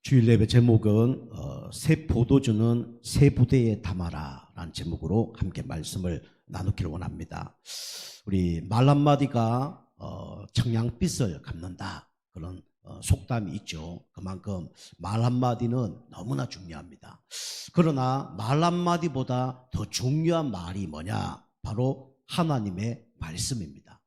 주일 예배 제목은 새 포도주는 새 부대에 담아라 라는 제목으로 함께 말씀을 나누기를 원합니다. 우리 말 한마디가 청양빛을 갚는다, 그런 속담이 있죠. 그만큼 말 한마디는 너무나 중요합니다. 그러나 말 한마디보다 더 중요한 말이 뭐냐? 바로 하나님의 말씀입니다.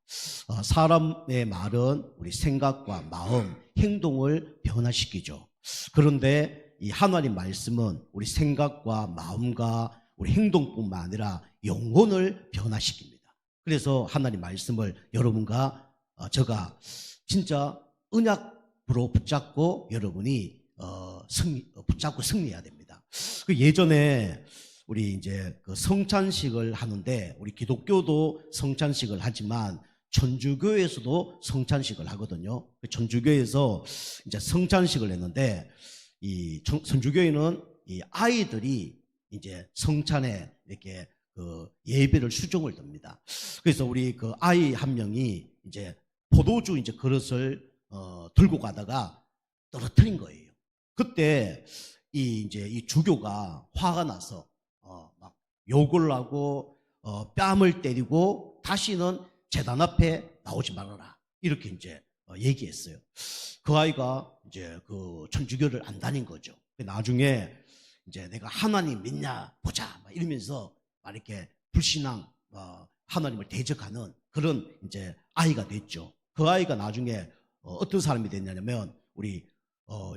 사람의 말은 우리 생각과 마음, 행동을 변화시키죠. 그런데 이 하나님 말씀은 우리 생각과 마음과 우리 행동뿐만 아니라 영혼을 변화시킵니다. 그래서 하나님 말씀을 여러분과 제가 진짜 언약으로 붙잡고 여러분이 붙잡고 승리해야 됩니다. 예전에 우리 이제 그 성찬식을 하는데, 우리 기독교도 성찬식을 하지만 천주교에서도 성찬식을 하거든요. 천주교에서 이제 성찬식을 했는데, 이 천주교에는 이 아이들이 이제 성찬에 이렇게 그 예배를 수종을 듭니다. 그래서 우리 그 아이 한 명이 이제 포도주 이제 그릇을 들고 가다가 떨어뜨린 거예요. 그때 이제 이 주교가 화가 나서 막 욕을 하고 뺨을 때리고 다시는 제단 앞에 나오지 말아라, 이렇게 이제 얘기했어요. 그 아이가 이제 그 천주교를 안 다닌 거죠. 나중에 이제 내가 하나님 믿냐 보자 막 이러면서 막 이렇게 불신앙, 하나님을 대적하는 그런 이제 아이가 됐죠. 그 아이가 나중에 어떤 사람이 됐냐면 우리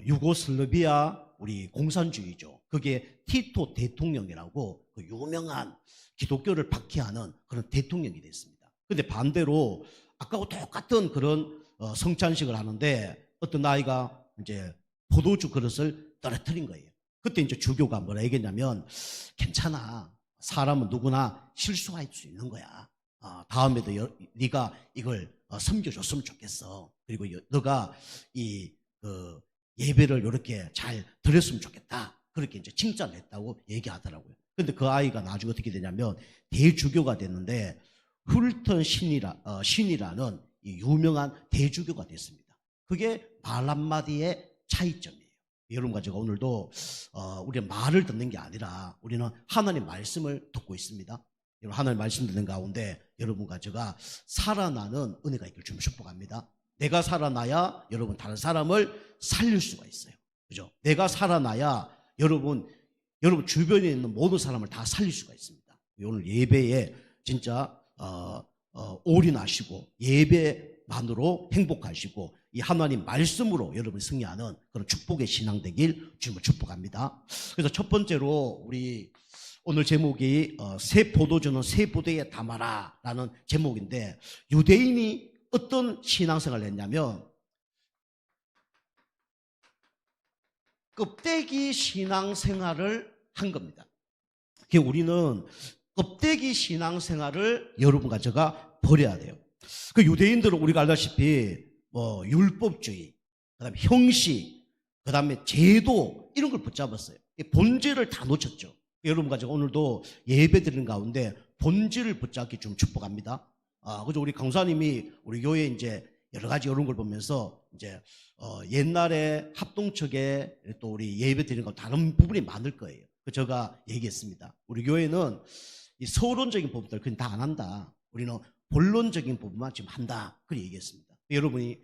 유고슬라비아 우리 공산주의죠. 그게 티토 대통령이라고 그 유명한 기독교를 박해하는 그런 대통령이 됐습니다. 근데 반대로 아까하고 똑같은 그런 성찬식을 하는데 어떤 아이가 이제 포도주 그릇을 떨어뜨린 거예요. 그때 이제 주교가 뭐라 얘기했냐면, 괜찮아, 사람은 누구나 실수할 수 있는 거야. 다음에도 네가 이걸 섬겨줬으면 좋겠어. 그리고 너가 이 예배를 이렇게 잘 드렸으면 좋겠다. 그렇게 이제 칭찬을 했다고 얘기하더라고요. 근데 그 아이가 나중에 어떻게 되냐면 대주교가 됐는데, 훌턴 신이라는 이 유명한 대주교가 됐습니다. 그게 말 한마디의 차이점이에요. 여러분과 제가 오늘도 우리가 말을 듣는 게 아니라 우리는 하나님 말씀을 듣고 있습니다. 여러분, 하나님 말씀 듣는 가운데 여러분과 제가 살아나는 은혜가 있길 주님 축복합니다. 내가 살아나야 여러분 다른 사람을 살릴 수가 있어요. 그죠? 내가 살아나야 여러분 주변에 있는 모든 사람을 다 살릴 수가 있습니다. 오늘 예배에 진짜 올인하시고 예배만으로 행복하시고 이 하나님 말씀으로 여러분 승리하는 그런 축복의 신앙 되길 주님을 축복합니다. 그래서 첫 번째로 우리 오늘 제목이 새 포도주는 새 부대에 담아라 라는 제목인데, 유대인이 어떤 신앙생활을 했냐면 껍데기 신앙생활을 한 겁니다. 우리는 껍데기 신앙생활을 여러분과 제가 버려야 돼요. 그 유대인들은 우리가 알다시피 율법주의, 그다음에 형식, 그다음에 제도, 이런 걸 붙잡았어요. 본질을 다 놓쳤죠. 여러분과 제가 오늘도 예배 드리는 가운데 본질을 붙잡기 좀 축복합니다. 그죠? 우리 강사님이 우리 교회 이제 여러 가지 이런 걸 보면서 이제 옛날에 합동측에 또 우리 예배 드리는 거 다른 부분이 많을 거예요. 제가 얘기했습니다. 우리 교회는 이 서론적인 부분들 그냥 다 안 한다. 우리는 본론적인 부분만 지금 한다. 그렇게 얘기했습니다. 여러분이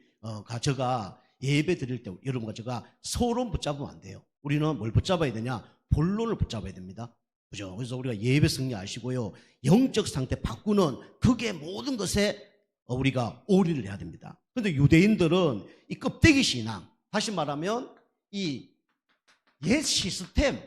제가 예배 드릴 때 여러분과 제가 서론 붙잡으면 안 돼요. 우리는 뭘 붙잡아야 되냐? 본론을 붙잡아야 됩니다. 그죠? 그래서 우리가 예배 승리하시고요, 영적 상태 바꾸는 그게 모든 것에 우리가 올인을 해야 됩니다. 그런데 유대인들은 이 껍데기 신앙, 다시 말하면 이 옛 시스템,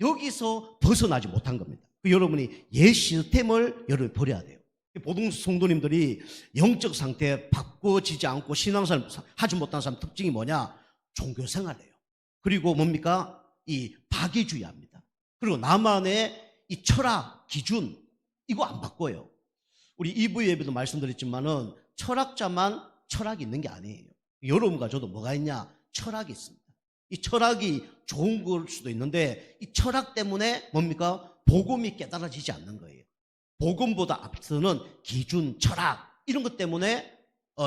여기서 벗어나지 못한 겁니다. 여러분이 옛 시스템을 여러분이 버려야 돼요. 보통 성도님들이 영적 상태 바꿔지지 않고 신앙생활 하지 못하는 사람 특징이 뭐냐? 종교생활이에요. 그리고 뭡니까? 이 박애주의합니다. 그리고 나만의 이 철학, 기준, 이거 안 바꿔요. 우리 2부 예배도 말씀드렸지만은 철학자만 철학이 있는 게 아니에요. 여러분과 저도 뭐가 있냐? 철학이 있습니다. 이 철학이 좋은 걸 수도 있는데 이 철학 때문에 뭡니까? 복음이 깨달아지지 않는 거예요. 복음보다 앞서는 기준, 철학, 이런 것 때문에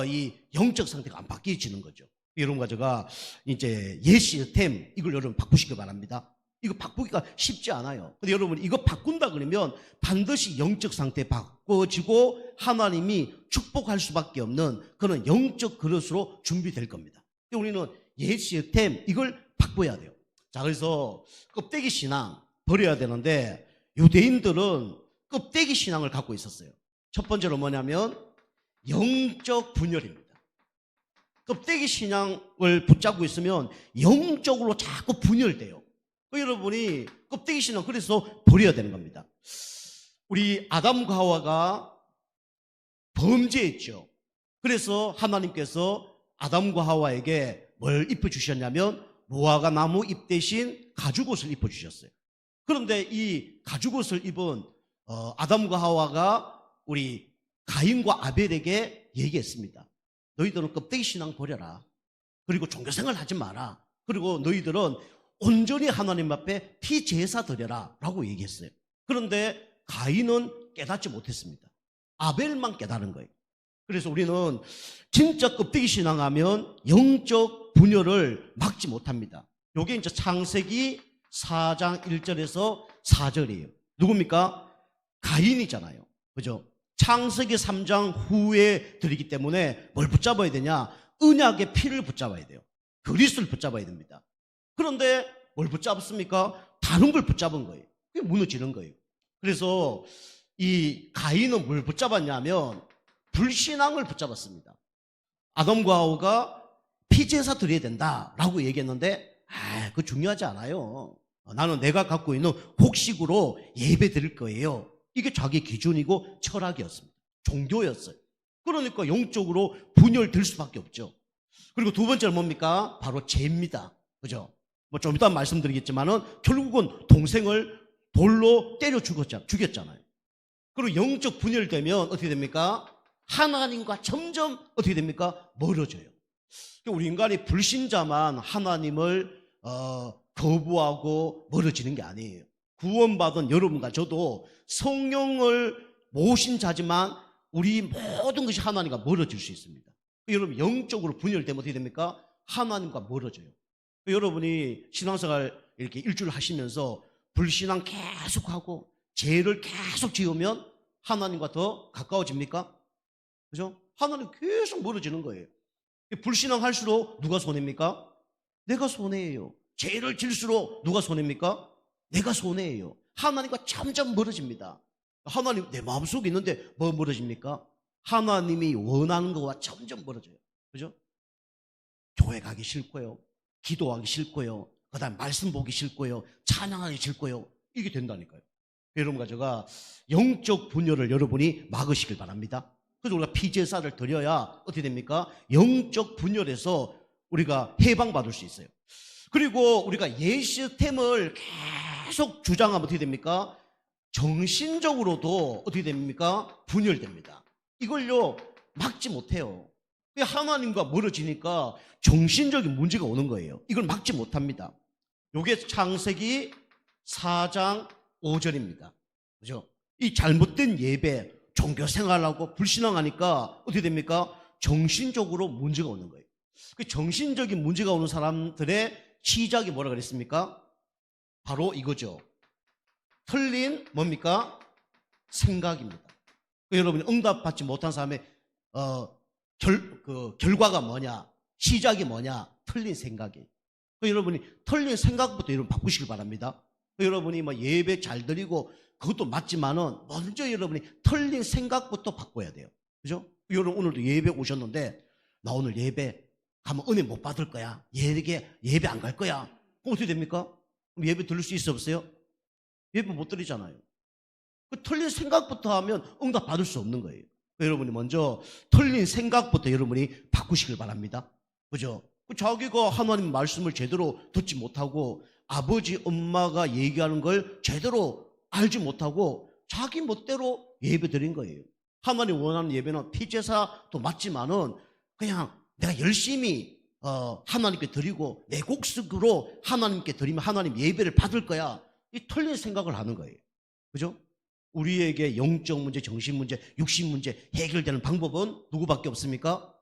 이 영적 상태가 안 바뀌어지는 거죠. 여러분과 제가 이제 옛 시스템 이걸 여러분 바꾸시기 바랍니다. 이거 바꾸기가 쉽지 않아요. 근데 여러분 이거 바꾼다 그러면 반드시 영적 상태 바꿔지고 하나님이 축복할 수밖에 없는 그런 영적 그릇으로 준비될 겁니다. 우리는 옛 시스템 이걸 바꿔야 돼요. 자, 그래서 껍데기 신앙 버려야 되는데 유대인들은 껍데기 신앙을 갖고 있었어요. 첫 번째로 뭐냐면 영적 분열입니다. 껍데기 신앙을 붙잡고 있으면 영적으로 자꾸 분열돼요. 여러분이 껍데기 신앙 그래서 버려야 되는 겁니다. 우리 아담과 하와가 범죄했죠. 그래서 하나님께서 아담과 하와에게 뭘 입혀주셨냐면 무화과 나무 잎 대신 가죽옷을 입혀주셨어요. 그런데 이 가죽옷을 입은 아담과 하와가 우리 가인과 아벨에게 얘기했습니다. 너희들은 껍데기 신앙 버려라. 그리고 종교생활 하지 마라. 그리고 너희들은 온전히 하나님 앞에 피제사 드려라 라고 얘기했어요. 그런데 가인은 깨닫지 못했습니다. 아벨만 깨달은 거예요. 그래서 우리는 진짜 껍데기 신앙하면 영적 분열을 막지 못합니다. 이게 이제 창세기 4장 1절에서 4절이에요. 누굽니까? 가인이잖아요. 그죠? 창세기 3장 후에 드리기 때문에 뭘 붙잡아야 되냐? 언약의 피를 붙잡아야 돼요. 그리스도를 붙잡아야 됩니다. 그런데 뭘 붙잡았습니까? 다른 걸 붙잡은 거예요. 그게 무너지는 거예요. 그래서 이 가인은 뭘 붙잡았냐면 불신앙을 붙잡았습니다. 아담과 하와가 피제사 드려야 된다라고 얘기했는데 그거 중요하지 않아요. 나는 내가 갖고 있는 곡식으로 예배 드릴 거예요. 이게 자기 기준이고 철학이었습니다. 종교였어요. 그러니까 영적으로 분열될 수밖에 없죠. 그리고 두 번째는 뭡니까? 바로 죄입니다. 그죠? 뭐 좀 이따 말씀드리겠지만은 결국은 동생을 돌로 때려 죽였잖아요. 그리고 영적 분열되면 어떻게 됩니까? 하나님과 점점 어떻게 됩니까? 멀어져요. 우리 인간이 불신자만 하나님을 거부하고 멀어지는 게 아니에요. 구원받은 여러분과 저도 성령을 모신 자지만 우리 모든 것이 하나님과 멀어질 수 있습니다. 여러분 영적으로 분열되면 어떻게 됩니까? 하나님과 멀어져요. 여러분이 신앙생활 이렇게 일주일 하시면서 불신앙 계속하고 죄를 계속 지으면 하나님과 더 가까워집니까? 그죠? 하나님 계속 멀어지는 거예요. 불신앙 할수록 누가 손해입니까? 내가 손해예요. 죄를 질수록 누가 손해입니까? 내가 손해예요. 하나님과 점점 멀어집니다. 하나님 내 마음속에 있는데 뭐 멀어집니까? 하나님이 원하는 것과 점점 멀어져요. 그죠? 교회 가기 싫고요. 기도하기 싫고요. 그 다음에 말씀 보기 싫고요. 찬양하기 싫고요. 이게 된다니까요. 여러분과 제가 영적 분열을 여러분이 막으시길 바랍니다. 그래서 우리가 피제사를 드려야 어떻게 됩니까? 영적 분열에서 우리가 해방받을 수 있어요. 그리고 우리가 옛 시스템을 계속 주장하면 어떻게 됩니까? 정신적으로도 어떻게 됩니까? 분열됩니다. 이걸요 막지 못해요. 하나님과 멀어지니까 정신적인 문제가 오는 거예요. 이걸 막지 못합니다. 이게 창세기 4장 5절입니다. 그죠? 이 잘못된 예배, 종교 생활하고 불신앙하니까 어떻게 됩니까? 정신적으로 문제가 오는 거예요. 그 정신적인 문제가 오는 사람들의 시작이 뭐라 그랬습니까? 바로 이거죠. 틀린 뭡니까? 생각입니다. 여러분이 응답받지 못한 사람의 결과가 뭐냐? 시작이 뭐냐? 틀린 생각이에요. 여러분이 틀린 생각부터 여러분 바꾸시길 바랍니다. 여러분이 뭐 예배 잘 드리고 그것도 맞지만은 먼저 여러분이 틀린 생각부터 바꿔야 돼요. 그죠? 여러분 오늘도 예배 오셨는데 나 오늘 예배 가면 은혜 못 받을 거야. 예배 안 갈 거야. 그럼 어떻게 됩니까? 그럼 예배 들을 수 있어 없어요? 예배 못 드리잖아요. 그 틀린 생각부터 하면 응답 받을 수 없는 거예요. 여러분이 먼저 틀린 생각부터 여러분이 바꾸시길 바랍니다. 그죠? 자기가 하나님 말씀을 제대로 듣지 못하고 아버지, 엄마가 얘기하는 걸 제대로 알지 못하고 자기 멋대로 예배 드린 거예요. 하나님 원하는 예배는 피제사도 맞지만은 그냥 내가 열심히 하나님께 드리고 내 곡식으로 하나님께 드리면 하나님 예배를 받을 거야. 이 틀린 생각을 하는 거예요. 그죠? 우리에게 영적 문제, 정신 문제, 육신 문제 해결되는 방법은 누구밖에 없습니까?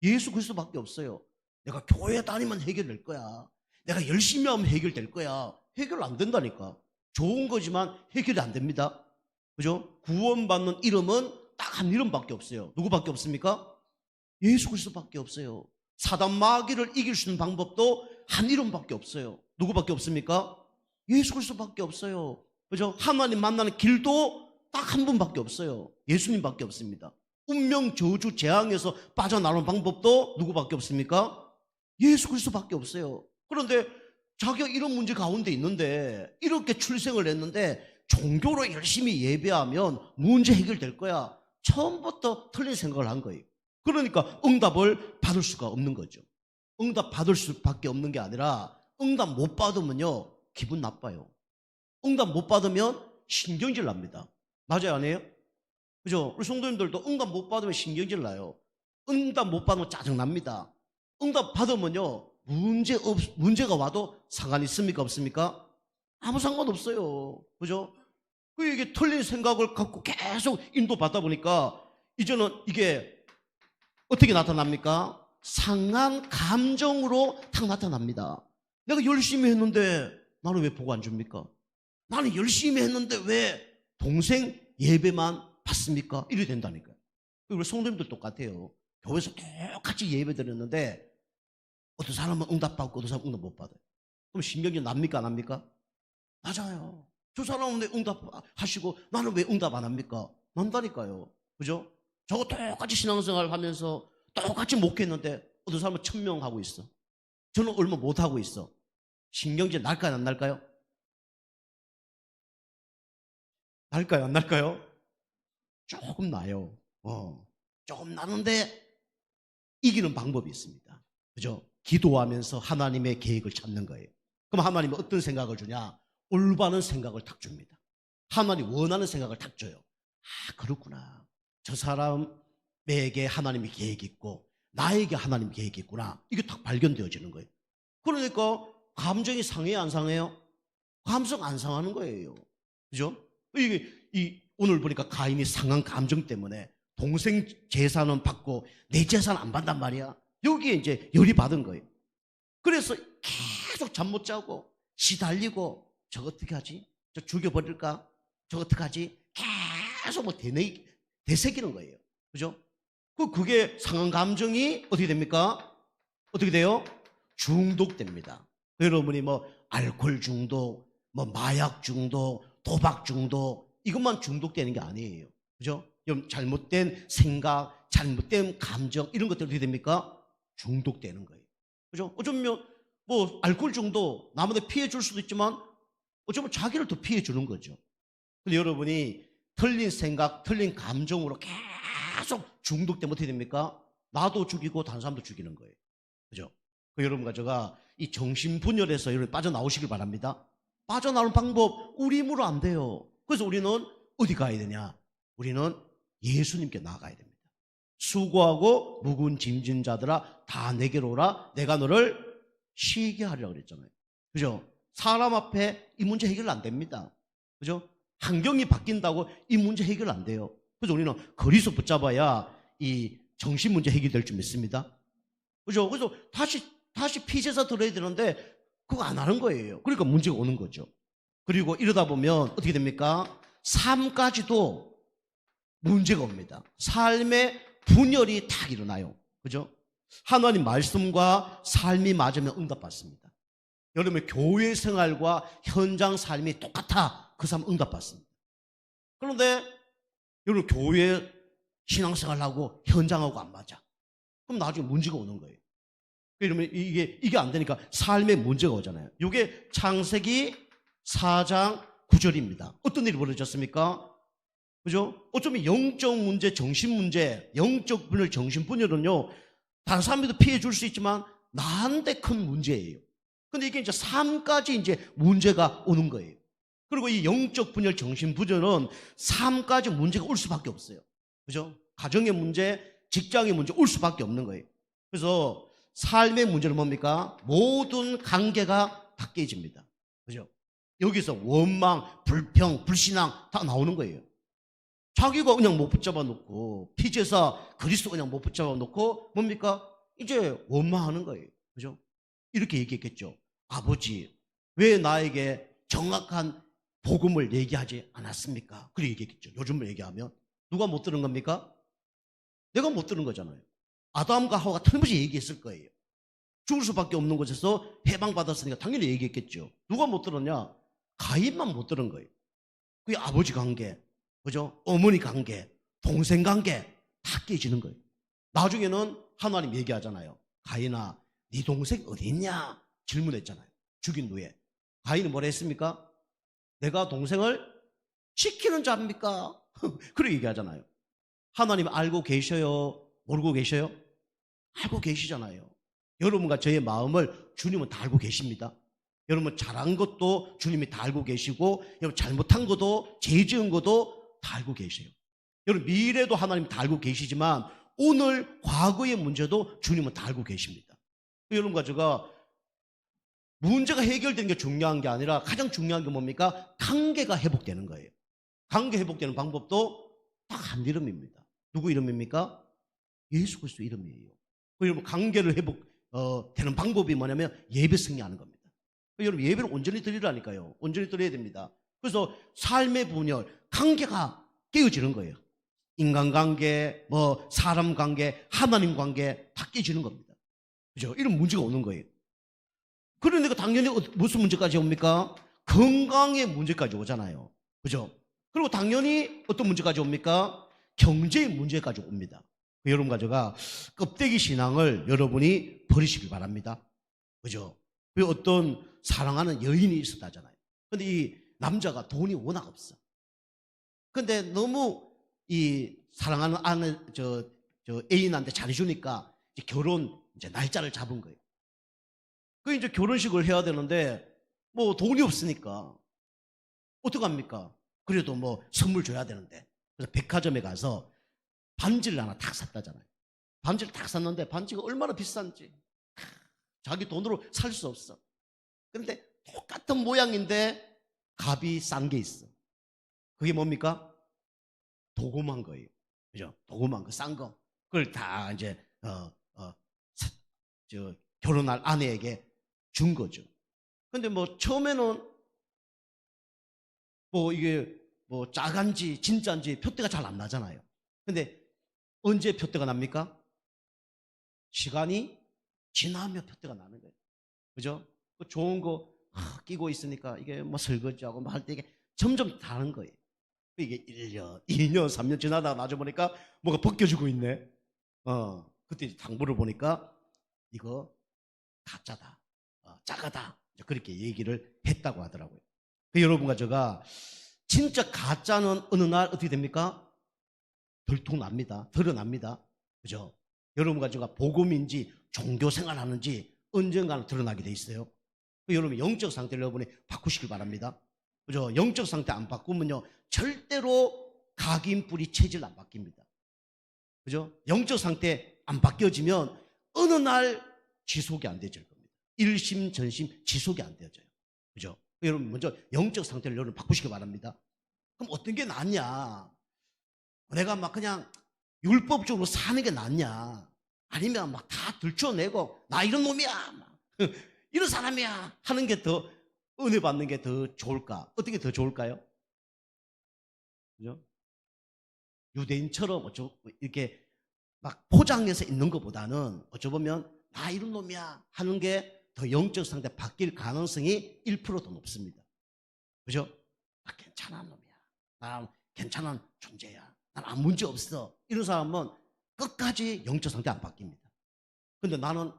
예수 그리스도밖에 없어요. 내가 교회 다니면 해결될 거야. 내가 열심히 하면 해결될 거야. 해결 안 된다니까. 좋은 거지만 해결이 안 됩니다. 그죠? 구원받는 이름은 딱 한 이름밖에 없어요. 누구밖에 없습니까? 예수 그리스도밖에 없어요. 사단 마귀를 이길 수 있는 방법도 한 이름밖에 없어요. 누구밖에 없습니까? 예수 그리스도밖에 없어요. 그죠? 하나님 만나는 길도 딱 한 분밖에 없어요. 예수님밖에 없습니다. 운명 저주 재앙에서 빠져나오는 방법도 누구밖에 없습니까? 예수 그리스도밖에 없어요. 그런데 자기가 이런 문제 가운데 있는데 이렇게 출생을 했는데 종교로 열심히 예배하면 문제 해결될 거야. 처음부터 틀린 생각을 한 거예요. 그러니까 응답을 받을 수가 없는 거죠. 응답 받을 수밖에 없는 게 아니라 응답 못 받으면요 기분 나빠요. 응답 못 받으면 신경질 납니다. 맞아요, 아니에요? 그죠? 우리 성도님들도 응답 못 받으면 신경질 나요. 응답 못 받으면 짜증 납니다. 응답 받으면요 문제가 와도 상관 있습니까, 없습니까? 아무 상관 없어요. 그죠? 이게 틀린 생각을 갖고 계속 인도받다 보니까 이제는 이게 어떻게 나타납니까? 상한 감정으로 딱 나타납니다. 내가 열심히 했는데 나는 왜 복 안 줍니까? 나는 열심히 했는데 왜 동생 예배만 받습니까? 이래 된다니까요. 우리 성도님들 똑같아요. 교회에서 똑같이 예배 드렸는데 어떤 사람은 응답받고 어떤 사람은 응답 못 받아요. 그럼 신경질 납니까, 안 납니까? 맞아요. 저 사람은 왜 응답하시고 나는 왜 응답 안 합니까? 난다니까요. 그죠? 저거 똑같이 신앙생활 하면서 똑같이 목회했는데 어떤 사람은 1000명 하고 있어. 저는 얼마 못 하고 있어. 신경질 날까요, 안 날까요? 날까요, 안 날까요? 조금 나요. 조금 나는데 이기는 방법이 있습니다. 그죠? 기도하면서 하나님의 계획을 찾는 거예요. 그럼 하나님은 어떤 생각을 주냐? 올바른 생각을 탁 줍니다. 하나님 원하는 생각을 탁 줘요. 아, 그렇구나. 저 사람에게 하나님의 계획이 있고 나에게 하나님의 계획이 있구나. 이게 딱 발견되어지는 거예요. 그러니까 감정이 상해요, 안 상해요? 감정 안 상하는 거예요. 그죠? 오늘 보니까 가인이 상한 감정 때문에 동생 재산은 받고 내 재산 안 받단 말이야. 여기에 이제 열이 받은 거예요. 그래서 계속 잠 못 자고 시달리고 저거 어떻게 하지? 저 죽여버릴까? 저거 어떻게 하지? 계속 뭐 되새기는 거예요. 그죠? 그게 상한 감정이 어떻게 됩니까? 어떻게 돼요? 중독됩니다. 여러분이 뭐 알코올 중독, 뭐 마약 중독, 도박 중독 이것만 중독되는 게 아니에요. 그죠? 잘못된 생각, 잘못된 감정 이런 것들 어떻게 됩니까? 중독되는 거예요. 그죠? 어쩌면 뭐 알코올 중독 남한테 피해 줄 수도 있지만 어쩌면 자기를 더 피해 주는 거죠. 근데 여러분이 틀린 생각, 틀린 감정으로 계속 중독되면 어떻게 됩니까? 나도 죽이고 다른 사람도 죽이는 거예요. 그죠? 여러분과 제가 이 정신분열에서 여러분 빠져나오시길 바랍니다. 빠져나오는 방법 우리 힘으로 안 돼요. 그래서 우리는 어디 가야 되냐? 우리는 예수님께 나아가야 됩니다. 수고하고 무거운 짐진 자들아 다 내게로 오라. 내가 너를 쉬게 하리라고 그랬잖아요. 그죠? 사람 앞에 이 문제 해결 안 됩니다. 그죠? 환경이 바뀐다고 이 문제 해결 안 돼요. 그래서 우리는 거리서 붙잡아야 이 정신 문제 해결될 줄 믿습니다. 그죠? 그래서 다시 피제사 들어야 되는데 그거 안 하는 거예요. 그러니까 문제가 오는 거죠. 그리고 이러다 보면 어떻게 됩니까? 삶까지도 문제가 옵니다. 삶의 분열이 탁 일어나요. 그죠? 하나님 말씀과 삶이 맞으면 응답받습니다. 여러분 교회 생활과 현장 삶이 똑같아. 그 사람 응답받습니다. 그런데 여러분 교회 신앙생활하고 현장하고 안 맞아. 그럼 나중에 문제가 오는 거예요. 그러면 이게 안 되니까 삶에 문제가 오잖아요. 이게 창세기 4장 9절입니다. 어떤 일이 벌어졌습니까? 그죠? 어쩌면 영적 문제, 정신 문제, 영적 분열, 정신 분열은요, 다른 사람들도 피해 줄 수 있지만 나한테 큰 문제예요. 근데 이게 이제 삶까지 이제 문제가 오는 거예요. 그리고 이 영적 분열, 정신 분열은 삶까지 문제가 올 수밖에 없어요. 그죠? 가정의 문제, 직장의 문제 올 수밖에 없는 거예요. 그래서 삶의 문제는 뭡니까? 모든 관계가 다 깨집니다. 그죠? 여기서 원망, 불평, 불신앙 다 나오는 거예요. 자기가 그냥 못 붙잡아 놓고 피제사 그리스도 그냥 못 붙잡아 놓고 뭡니까? 이제 원망하는 거예요. 그죠? 이렇게 얘기했겠죠. 아버지, 왜 나에게 정확한 복음을 얘기하지 않았습니까? 그렇게 얘기했겠죠. 요즘을 얘기하면. 누가 못 들은 겁니까? 내가 못 들은 거잖아요. 아담과 하와가 틀림없이 얘기했을 거예요. 죽을 수밖에 없는 곳에서 해방받았으니까 당연히 얘기했겠죠. 누가 못 들었냐? 가인만 못 들은 거예요. 그게 아버지 관계, 그죠? 어머니 관계, 동생 관계 다 깨지는 거예요. 나중에는 하나님 얘기하잖아요. 가인아, 네 동생 어디 있냐? 질문했잖아요. 죽인 후에. 가인은 뭐라 했습니까? 내가 동생을 지키는 자입니까? 그렇게 얘기하잖아요. 하나님 알고 계셔요? 모르고 계셔요? 알고 계시잖아요. 여러분과 저의 마음을 주님은 다 알고 계십니다. 여러분 잘한 것도 주님이 다 알고 계시고, 여러분 잘못한 것도, 죄 지은 것도 다 알고 계세요. 여러분 미래도 하나님 다 알고 계시지만 오늘 과거의 문제도 주님은 다 알고 계십니다. 여러분과 제가 문제가 해결되는 게 중요한 게 아니라 가장 중요한 게 뭡니까? 관계가 회복되는 거예요. 관계 회복되는 방법도 딱 한 이름입니다. 누구 이름입니까? 예수 그리스도 이름이에요. 여러분 관계를 회복되는 방법이 뭐냐면 예배 승리하는 겁니다. 여러분 예배를 온전히 드리라니까요. 온전히 드려야 됩니다. 그래서 삶의 분열, 관계가 깨어지는 거예요. 인간관계, 뭐 사람 관계, 하나님 관계 다 깨지는 겁니다. 그죠? 이런 문제가 오는 거예요. 그러니까 당연히 무슨 문제까지 옵니까? 건강의 문제까지 오잖아요. 그죠? 그리고 당연히 어떤 문제까지 옵니까? 경제의 문제까지 옵니다. 여러분과 제가 껍데기 신앙을 여러분이 버리시길 바랍니다. 그죠? 왜 어떤 사랑하는 여인이 있었다잖아요. 근데 이 남자가 돈이 워낙 없어. 근데 너무 이 사랑하는 애인한테 잘해주니까 이제 결혼 이제 날짜를 잡은 거예요. 그 이제 결혼식을 해야 되는데 뭐 돈이 없으니까 어떡합니까? 그래도 뭐 선물 줘야 되는데. 그래서 백화점에 가서 반지를 하나 탁 샀다잖아요. 반지를 탁 샀는데 반지가 얼마나 비싼지 자기 돈으로 살 수 없어. 그런데 똑같은 모양인데 값이 싼 게 있어. 그게 뭡니까? 도금한 거예요. 그죠? 도금한 거, 싼 거. 그걸 다 이제 결혼할 아내에게 준 거죠. 근데 뭐 처음에는 뭐 이게 뭐 짜간지 진짜인지 표대가 잘 안 나잖아요. 근데 언제 표대가 납니까? 시간이 지나면 표대가 나는 거예요. 그죠? 그 좋은 거 끼고 있으니까 이게 뭐 설거지하고 뭐 할 때 이게 점점 다른 거예요. 이게 1년, 2년, 3년 지나다가 나중에 보니까 뭐가 벗겨지고 있네. 그때 당부를 보니까 이거 가짜다, 짜가다. 그렇게 얘기를 했다고 하더라고요. 여러분과 제가 진짜 가짜는 어느 날 어떻게 됩니까? 들통납니다. 드러납니다. 그죠? 여러분과 제가 복음인지 종교 생활하는지 언젠가는 드러나게 돼 있어요. 여러분 영적 상태를 여러분이 바꾸시길 바랍니다. 그죠? 영적 상태 안 바꾸면요 절대로 각인 뿌리 체질 안 바뀝니다. 그죠? 영적 상태 안 바뀌어지면 어느 날 지속이 안 되질 겁니다. 일심전심 지속이 안 되어져요. 그죠? 여러분 먼저 영적 상태를 여러분 바꾸시기 바랍니다. 그럼 어떤 게 낫냐? 내가 막 그냥 율법적으로 사는 게 낫냐? 아니면 막 다 들춰내고 나 이런 놈이야, 막. 이런 사람이야 하는 게 더 은혜 받는 게 더 좋을까? 어떻게 더 좋을까요? 그죠? 유대인처럼 이렇게 막 포장해서 있는 것보다는 어쩌보면 나 이런 놈이야 하는 게 더 영적 상태 바뀔 가능성이 1%더 높습니다. 그죠? 나 괜찮은 놈이야. 나 괜찮은 존재야. 난 아무 문제 없어. 이런 사람은 끝까지 영적 상태 안 바뀝니다. 근데 나는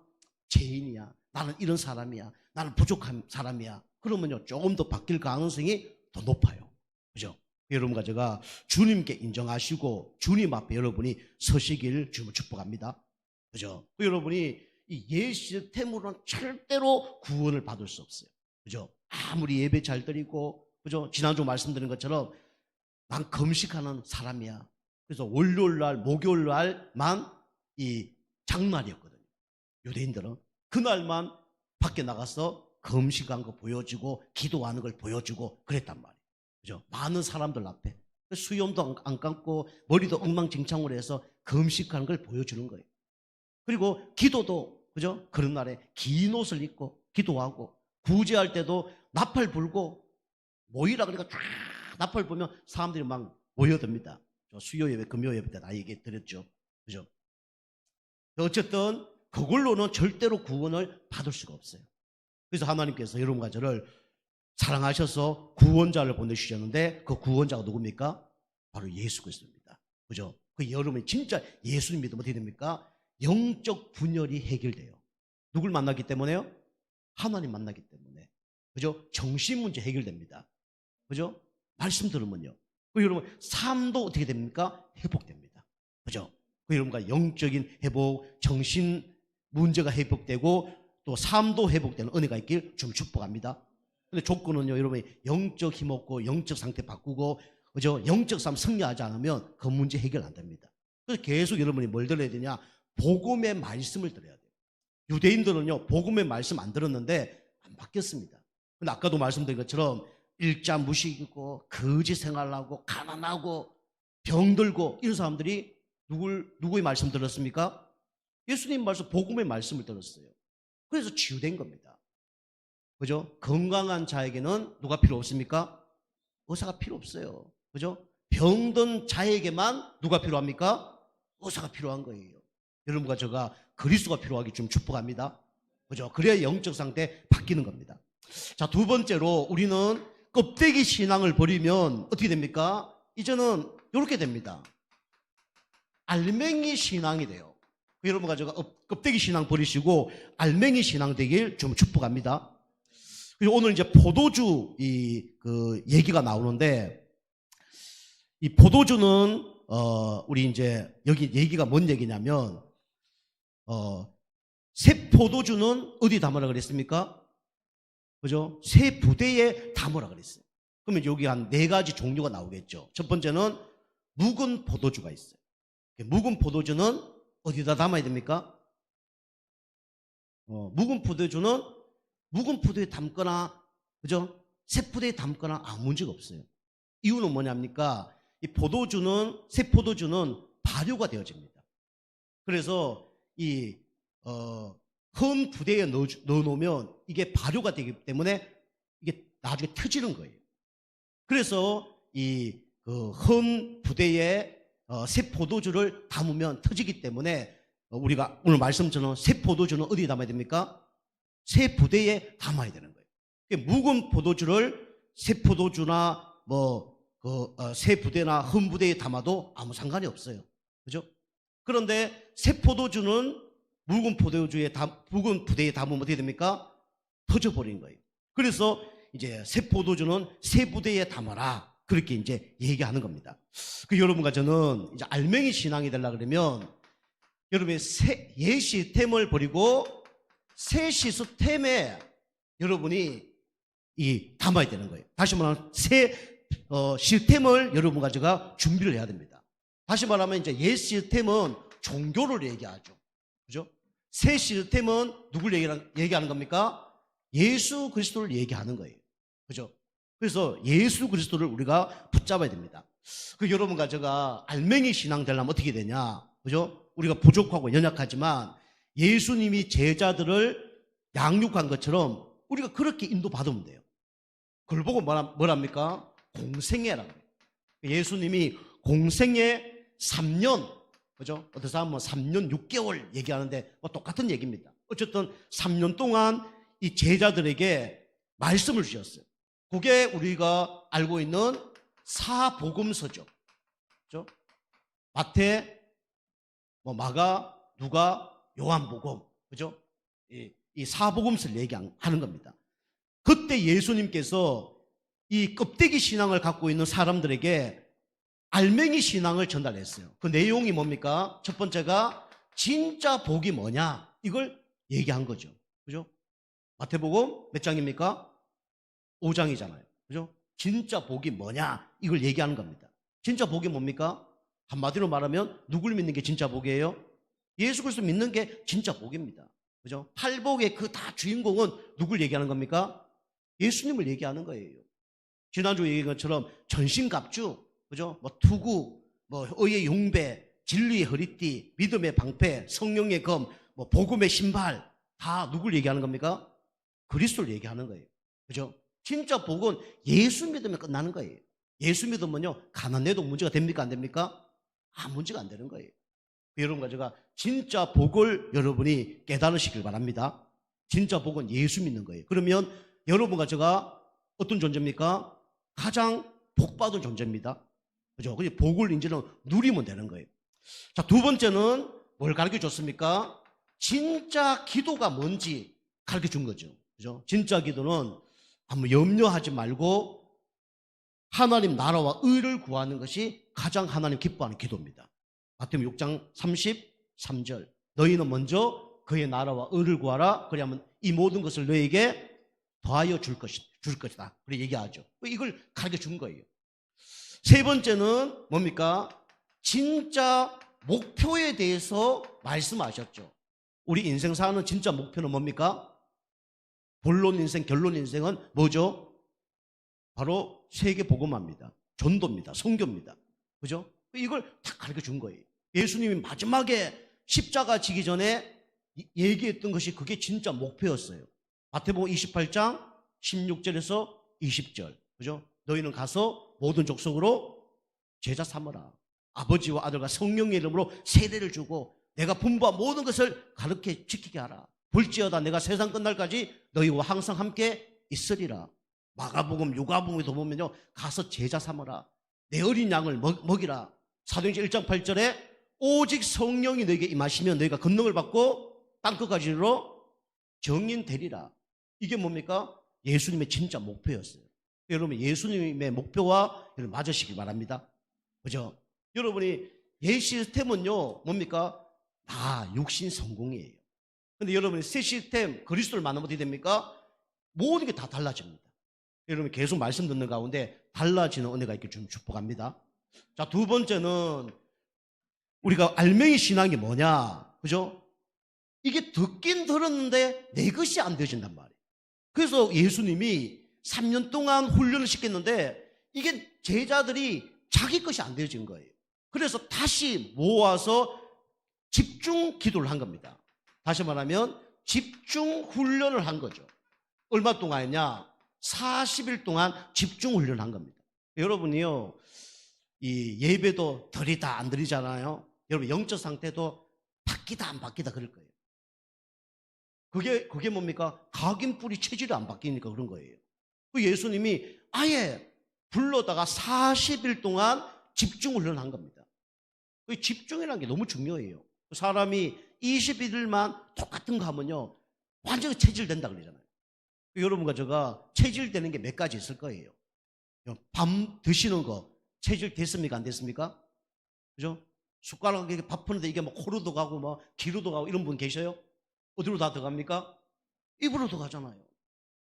죄인이야. 나는 이런 사람이야. 나는 부족한 사람이야. 그러면요, 조금 더 바뀔 가능성이 더 높아요. 그죠? 여러분과 제가 주님께 인정하시고 주님 앞에 여러분이 서시길 주님을 축복합니다. 그죠? 여러분이 이 옛 시스템으로는 절대로 구원을 받을 수 없어요. 그죠? 아무리 예배 잘 드리고, 그죠? 지난주 말씀드린 것처럼 난 금식하는 사람이야. 그래서 월요일 날, 목요일 날만 이 장날이었거든요. 유대인들은 그날만 밖에 나가서 금식한 거 보여주고 기도하는 걸 보여주고 그랬단 말이에요. 그죠? 많은 사람들 앞에 수염도 안 감고 머리도 엉망진창으로 해서 금식하는 걸 보여주는 거예요. 그리고 기도도 그죠? 그런 날에 긴 옷을 입고 기도하고 구제할 때도 나팔 불고 모이라 그러니까 쫙 나팔 불면 사람들이 막 모여듭니다. 수요 예배, 금요 예배 때 다 얘기 드렸죠. 그죠? 어쨌든 그걸로는 절대로 구원을 받을 수가 없어요. 그래서 하나님께서 여러분과 저를 사랑하셔서 구원자를 보내주셨는데 그 구원자가 누굽니까? 바로 예수 그리스도입니다. 그죠? 그 여러분이 진짜 예수님 믿으면 어떻게 됩니까? 영적 분열이 해결돼요. 누굴 만나기 때문에요? 하나님 만나기 때문에. 그죠? 정신 문제 해결됩니다. 그죠? 말씀 들으면요. 그 여러분 삶도 어떻게 됩니까? 회복됩니다. 그죠? 그 여러분과 영적인 회복, 정신 문제가 회복되고 또 삶도 회복되는 은혜가 있길 좀 축복합니다. 근데 조건은요, 여러분이 영적 힘 없고 영적 상태 바꾸고 그죠? 영적 삶 승리하지 않으면 그 문제 해결 안 됩니다. 그래서 계속 여러분이 뭘 들어야 되냐? 복음의 말씀을 들어야 돼요. 유대인들은요, 복음의 말씀 안 들었는데 안 바뀌었습니다. 근데 아까도 말씀드린 것처럼 일자 무식이고 거지 생활하고 가난하고 병들고 이런 사람들이 누구의 말씀 들었습니까? 예수님 말씀, 복음의 말씀을 들었어요. 그래서 치유된 겁니다. 그죠? 건강한 자에게는 누가 필요 없습니까? 의사가 필요 없어요. 그죠? 병든 자에게만 누가 필요합니까? 의사가 필요한 거예요. 여러분과 제가 그리스도가 필요하기 좀 축복합니다. 그죠? 그래야 영적 상태 바뀌는 겁니다. 자, 두 번째로 우리는 껍데기 신앙을 버리면 어떻게 됩니까? 이제는 이렇게 됩니다. 알맹이 신앙이 돼요. 여러분과 제가 껍데기 신앙 버리시고 알맹이 신앙 되길 좀 축복합니다. 그리고 오늘 이제 포도주 그 얘기가 나오는데 이 포도주는 우리 이제 여기 얘기가 뭔 얘기냐면 새 포도주는 어디 담으라 그랬습니까? 그죠? 새 부대에 담으라 그랬어요. 그러면 여기 한 4가지 종류가 나오겠죠. 첫 번째는 묵은 포도주가 있어요. 묵은 포도주는 어디다 담아야 됩니까? 묵은 포도주는 묵은 포도에 담거나, 그죠? 새 포도에 담거나 아무 문제가 없어요. 이유는 뭐냐입니까? 이 포도주는, 새 포도주는 발효가 되어집니다. 그래서 헌 부대에 넣어놓으면 이게 발효가 되기 때문에 이게 나중에 터지는 거예요. 그래서 헌 부대에 새 포도주를 담으면 터지기 때문에 우리가 오늘 말씀처럼 새 포도주는 어디에 담아야 됩니까? 새 부대에 담아야 되는 거예요. 묵은 포도주를 새 포도주나 새 부대나 헌 부대에 담아도 아무 상관이 없어요. 그죠? 그런데 새 포도주는 묵은 부대에 담으면 어떻게 됩니까? 터져버린 거예요. 그래서 이제 새 포도주는 새 부대에 담아라. 그렇게 이제 얘기하는 겁니다. 여러분과 저는 이제 알맹이 신앙이 되려고 그러면 여러분의 옛 시스템을 버리고 새 시스템에 여러분이 담아야 되는 거예요. 다시 말하면 새 시스템을 여러분과 제가 준비를 해야 됩니다. 다시 말하면 이제 옛 시스템은 종교를 얘기하죠. 그죠? 새 시스템은 누굴 얘기하는 겁니까? 예수 그리스도를 얘기하는 거예요. 그죠? 그래서 예수 그리스도를 우리가 붙잡아야 됩니다. 여러분과 제가 알맹이 신앙 되려면 어떻게 되냐? 그죠? 우리가 부족하고 연약하지만 예수님이 제자들을 양육한 것처럼 우리가 그렇게 인도받으면 돼요. 그걸 보고 뭐랍니까? 공생애라고 해요. 예수님이 공생애 3년, 그죠? 어떤 사람은 3년 6개월 얘기하는데 똑같은 얘기입니다. 어쨌든 3년 동안 이 제자들에게 말씀을 주셨어요. 그게 우리가 알고 있는 사복음서죠. 그죠? 마태, 마가, 누가, 요한복음. 그죠? 이 사복음서를 얘기하는 겁니다. 그때 예수님께서 이 껍데기 신앙을 갖고 있는 사람들에게 알맹이 신앙을 전달했어요. 그 내용이 뭡니까? 첫 번째가 진짜 복이 뭐냐? 이걸 얘기한 거죠. 그죠? 마태복음 몇 장입니까? 5장이잖아요. 그죠? 진짜 복이 뭐냐? 이걸 얘기하는 겁니다. 진짜 복이 뭡니까? 한마디로 말하면 누굴 믿는 게 진짜 복이에요? 예수 그리스도 믿는 게 진짜 복입니다. 그죠? 팔복의 그 다 주인공은 누굴 얘기하는 겁니까? 예수님을 얘기하는 거예요. 지난주 얘기한 것처럼 전신갑주, 그죠? 투구, 의의 용배, 진리의 허리띠, 믿음의 방패, 성령의 검, 뭐 복음의 신발 다 누굴 얘기하는 겁니까? 그리스도를 얘기하는 거예요. 그죠? 진짜 복은 예수 믿으면 끝나는 거예요. 예수 믿으면요 가난해도 문제가 됩니까 안 됩니까? 문제가 안 되는 거예요. 여러분과 제가 진짜 복을 여러분이 깨달으시길 바랍니다. 진짜 복은 예수 믿는 거예요. 그러면 여러분과 제가 어떤 존재입니까? 가장 복받은 존재입니다. 그죠? 그래서 복을 이제는 누리면 되는 거예요. 자, 두 번째는 뭘 가르쳐 줬습니까? 진짜 기도가 뭔지 가르쳐 준 거죠. 그죠? 진짜 기도는 한번 염려하지 말고 하나님 나라와 의를 구하는 것이 가장 하나님 기뻐하는 기도입니다. 마태복음 6장 33절. 너희는 먼저 그의 나라와 의를 구하라. 그래야만 이 모든 것을 너에게 더하여 줄 것이다. 그렇게 얘기하죠. 이걸 가르쳐 준 거예요. 세 번째는 뭡니까? 진짜 목표에 대해서 말씀하셨죠. 우리 인생 사는 진짜 목표는 뭡니까? 본론 인생, 결론 인생은 뭐죠? 바로 세계 복음화입니다. 전도입니다. 선교입니다. 그죠? 이걸 다 가르쳐 준 거예요. 예수님이 마지막에 십자가 지기 전에 얘기했던 것이 그게 진짜 목표였어요. 마태복음 28장 16절에서 20절. 그죠? 너희는 가서 모든 족속으로 제자 삼으라. 아버지와 아들과 성령의 이름으로 세례를 주고 내가 분부한 모든 것을 가르쳐 지키게 하라. 볼지어다 내가 세상 끝날까지 너희와 항상 함께 있으리라. 마가복음, 요가복음에도 보면요. 가서 제자 삼으라. 내 어린 양을 먹이라. 사도행전 1장 8절에 오직 성령이 너에게 임하시면 너희가 권능을 받고 땅끝까지 이르러 정인 되리라. 이게 뭡니까? 예수님의 진짜 목표였어요. 여러분 예수님의 목표와 여러분 맞으시기 바랍니다. 그죠? 여러분이 예 시스템은요 뭡니까? 다 육신 성공이에요. 근데 여러분이 새 시스템 그리스도를 만나면 어떻게 됩니까? 모든 게 다 달라집니다. 여러분 계속 말씀 듣는 가운데 달라지는 은혜가 있길 좀 축복합니다. 자, 두 번째는 우리가 알맹이 신앙이 뭐냐? 그죠? 이게 듣긴 들었는데 내 것이 안 되어진단 말이에요. 그래서 예수님이 3년 동안 훈련을 시켰는데 이게 제자들이 자기 것이 안 되어진 거예요. 그래서 다시 모아서 집중 기도를 한 겁니다. 다시 말하면 집중 훈련을 한 거죠. 얼마 동안 했냐? 40일 동안 집중 훈련을 한 겁니다. 여러분이요, 이 예배도 드리다 안 드리잖아요. 여러분 영적 상태도 바뀌다 안 바뀌다 그럴 거예요. 그게 뭡니까? 각인뿌리 체질이 안 바뀌니까 그런 거예요. 그 예수님이 아예 불러다가 40일 동안 집중 훈련한 겁니다. 그 집중이라는 게 너무 중요해요. 사람이 21일만 똑같은 거 하면요 완전히 체질된다 그러잖아요. 여러분과 제가 체질되는 게 몇 가지 있을 거예요. 밤 드시는 거 체질 됐습니까? 안 됐습니까? 그죠? 숟가락에 밥 푸는데 이게 막 코로도 가고 막 귀로도 가고 이런 분 계셔요? 어디로 다 들어갑니까? 입으로 들어가잖아요.